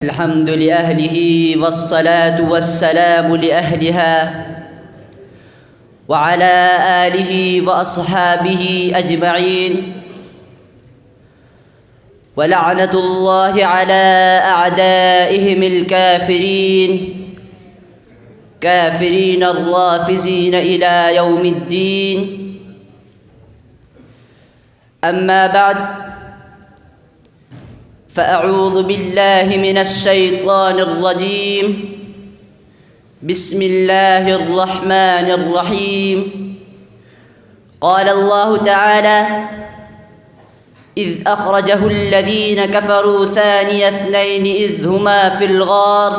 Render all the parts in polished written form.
الحمد لأهله والصلاة والسلام لأهلها وعلى آله وأصحابه أجمعين ولعنة الله على أعدائهم الكافرين كافرين الرافزين إلى يوم الدين. أما بعد، فأعوذ بالله من الشيطان الرجيم. بسم الله الرحمن الرحيم. قال الله تعالى: إذ أخرجه الذين كفروا ثاني اثنين إذ هما في الغار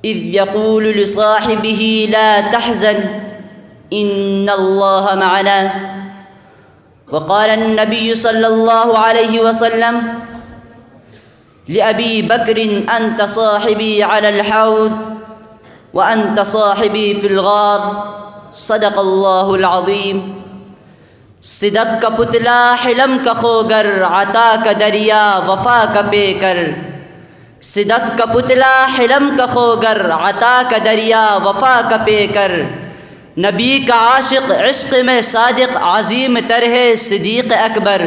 إذ يقول لصاحبه لا تحزن إن الله معنا. وقال النبي صلى الله عليه وسلم لأبي بكر: أنت صاحبي على الحوض وأنت صاحبي في الغار. صدق الله العظیم. صدق کا پتلا حلم کا خوگر، عطا کا دریا وفا کا پیکر. صدق کا پتلا حلم کا خوگر، عطا کا دریا وفا کا پیکر. نبی کا عاشق عشق میں صادق، عظیم تر ہے صدیق اکبر.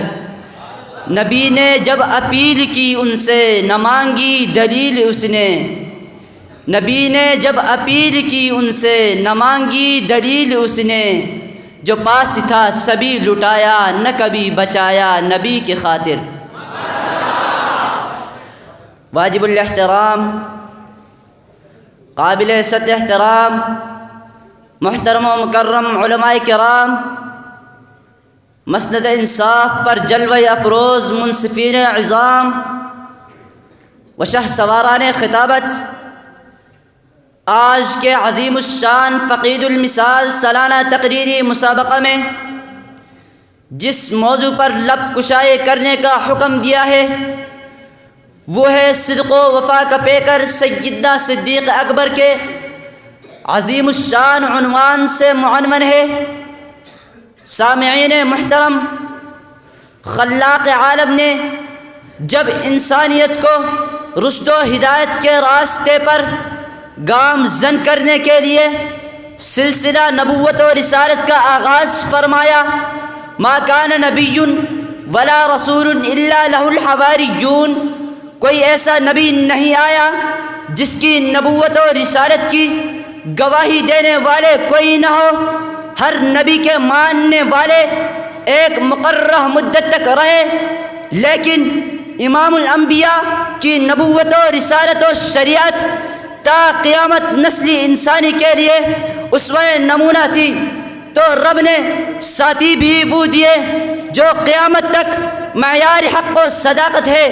نبی نے جب اپیل کی ان سے نہ مانگی دلیل اس نے. نبی نے جب اپیل کی ان سے نہ مانگی دلیل اس نے. جو پاس تھا سبھی لٹایا، نہ کبھی بچایا نبی کی خاطر. واجب الاحترام، قابل سطح احترام محترم و مکرم علماء کرام، مسند انصاف پر جلوہ افروز منصفین عظام و شہ سواران خطابت، آج کے عظیم الشان فقید المثال سالانہ تقریری مسابقہ میں جس موضوع پر لب کشائی کرنے کا حکم دیا ہے وہ ہے صدق و وفا کا پیکر سیدنا صدیق اکبر کے عظیم الشان عنوان سے معنون ہے. سامعین محترم، خلاق عالم نے جب انسانیت کو رشد و ہدایت کے راستے پر گامزن کرنے کے لیے سلسلہ نبوت و رسالت کا آغاز فرمایا، ما کان نبی ولا رسول الا لہ الحواریون، کوئی ایسا نبی نہیں آیا جس کی نبوت و رسالت کی گواہی دینے والے کوئی نہ ہو. ہر نبی کے ماننے والے ایک مقررہ مدت تک رہے، لیکن امام الانبیاء کی نبوت و رسالت و شریعت تا قیامت نسلی انسانی کے لیے اسوہ نمونہ تھی. تو رب نے ساتھی بھی وہ دیے جو قیامت تک معیار حق و صداقت ہے.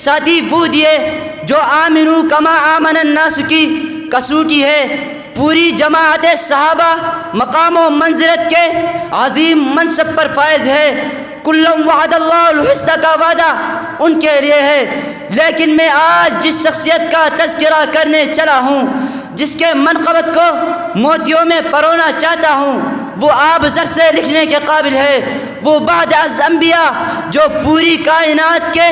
ساتھی وہ دیے جو آمنو کما آمن الناس کی کسوٹی ہے. پوری جماعت صحابہ مقام و منزلت کے عظیم منصب پر فائز ہے. کلم وعد اللہ الحسنى کا وعدہ ان کے لیے ہے. لیکن میں آج جس شخصیت کا تذکرہ کرنے چلا ہوں، جس کے منقبت کو موتیوں میں پرونا چاہتا ہوں، وہ آب زر سے لکھنے کے قابل ہے. وہ بعد از انبیاء جو پوری کائنات کے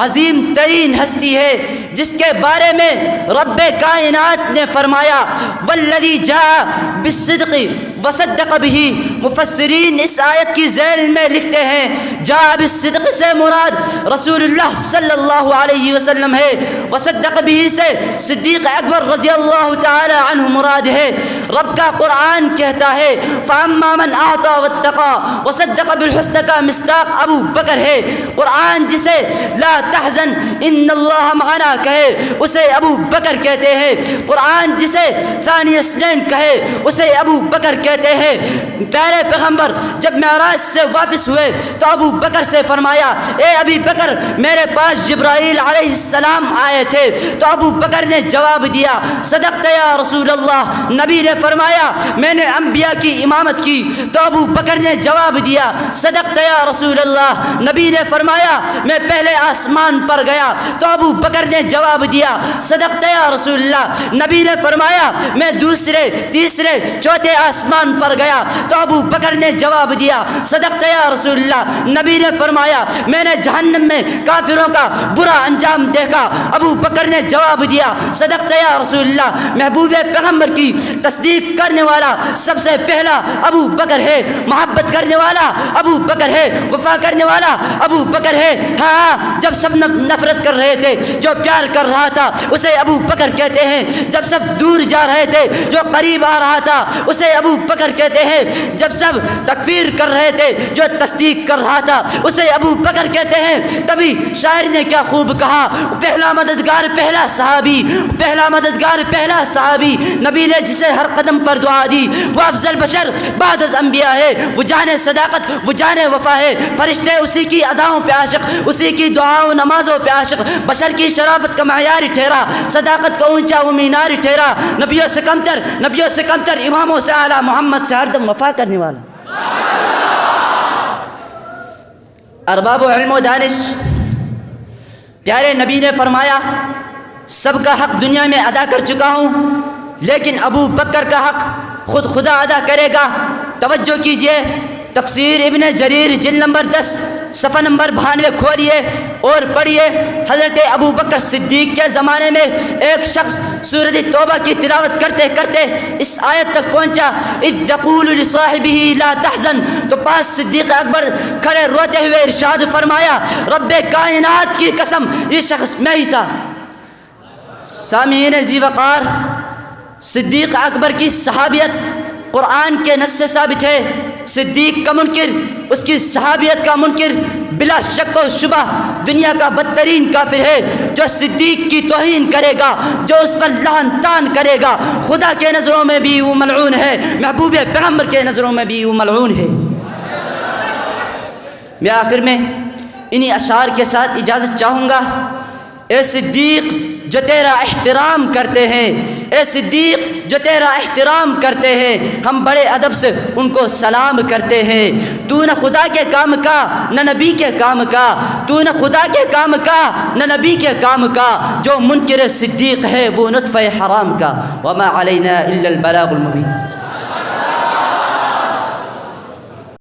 عظیم ترین ہستی ہے، جس کے بارے میں رب کائنات نے فرمایا والذی جاء بالصدق وصدق به. مفسرین اس آیت کی ذیل میں لکھتے ہیں جاء بالصدق سے مراد رسول اللہ صلی اللہ علیہ وسلم ہے، وصدق به سے صدیق اکبر رضی اللہ تعالی عنہ مراد ہے. رب کا قرآن کہتا ہے فاما من اعطى واتقى وصدق بالحسنى کا مصداق ابو بکر ہے. قرآن جسے لا تحزن ان اللہ معنا کہے اسے ابو بکر کہتے ہیں. قرآن جسے ثانی اثنین کہے اسے ابو بکر کہتے ہیں. پیارے پیغمبر جب معراج سے واپس ہوئے تو ابو بکر سے فرمایا اے ابی بکر میرے پاس جبرائیل علیہ السلام آئے تھے. تو ابو بکر نے جواب دیا صدقت یا رسول اللہ. نبی نے فرمایا میں نے انبیاء کی امامت کی. تو ابو بکر نے جواب دیا صدقت یا رسول اللہ. نبی نے فرمایا میں پہلے آسمان پر گیا. تو ابو بکر نے جواب دیا صدقت یا رسول اللہ. نبی نے فرمایا میں دوسرے تیسرے چوتھے آسمان زبان پر گیا تو ابو بکر نے جواب دیا صدقت یا رسول اللہ. نبی نے فرمایا میں نے جہنم میں کافروں کا برا انجام دیکھا. ابو بکر نے جواب دیا صدقت یا رسول اللہ. محبوب پیغمبر کی تصدیق کرنے والا سب سے پہلا ابو بکر ہے. محبت کرنے والا ابو بکر ہے. وفا کرنے والا ابو بکر ہے. ہاں جب سب نفرت کر رہے تھے جو پیار کر رہا تھا اسے ابو بکر کہتے ہیں. جب سب دور جا رہے تھے جو قریب آ رہا تھا اسے ابو بکر کہتے ہیں. جب سب تکفیر کر رہے تھے جو تصدیق کر رہا تھا اسے ابو بکر کہتے ہیں. تبھی شاعر نے کیا خوب کہا پہلا مددگار پہلا صحابی, پہلا مددگار پہلا صحابی. نبی نے جسے ہر قدم پر دعا دی وہ افضل بشر بعد از انبیاء ہے. وہ جانے صداقت وہ جانے وفا ہے. فرشتے اسی کی اداؤں پہ عاشق, اسی کی دعاؤں نمازوں پہ عاشق. بشر کی شرافت کا معیار ٹھہرا, صداقت کا اونچا وہ مینار ٹھہرا. نبیوں سے کمتر اماموں سے اعلیٰ محمد سے ہردم وفا کرنے والا. ارباب و علم و دانش پیارے نبی نے فرمایا سب کا حق دنیا میں ادا کر چکا ہوں لیکن ابو بکر کا حق خود خدا ادا کرے گا. توجہ کیجئے, تفسیر ابن جریر جلد نمبر 10 صفحہ نمبر 92 کھولیے اور پڑھیے. حضرت ابو بکر صدیق کے زمانے میں ایک شخص سورۃ توبہ کی تلاوت کرتے کرتے اس آیت تک پہنچا اذ یقول لصاحبہ لا تحزن, تو پاس صدیق اکبر کھڑے روتے ہوئے ارشاد فرمایا رب کائنات کی قسم یہ شخص میں ہی تھا. سامعین ذی وقار, صدیق اکبر کی صحابیت قرآن کے نص سے ثابت ہے. صدیق کا منکر, اس کی صحابیت کا منکر بلا شک و شبہ دنیا کا بدترین کافر ہے. جو صدیق کی توہین کرے گا, جو اس پر لعن طعن کرے گا, خدا کے نظروں میں بھی وہ ملعون ہے, محبوب پیغمبر کے نظروں میں بھی وہ ملعون ہے. میں آخر میں انہی اشعار کے ساتھ اجازت چاہوں گا. اے صدیق جو تیرا احترام کرتے ہیں, اے صدیق جو تیرا احترام کرتے ہیں, ہم بڑے ادب سے ان کو سلام کرتے ہیں. تو نہ خدا کے کام کا نہ نبی کے کام کا, تو نہ خدا کے کام کا نہ نبی کے کام کا, جو منکر صدیق ہے وہ نطفہ حرام کا. وما علینا الا البلاغ المبین.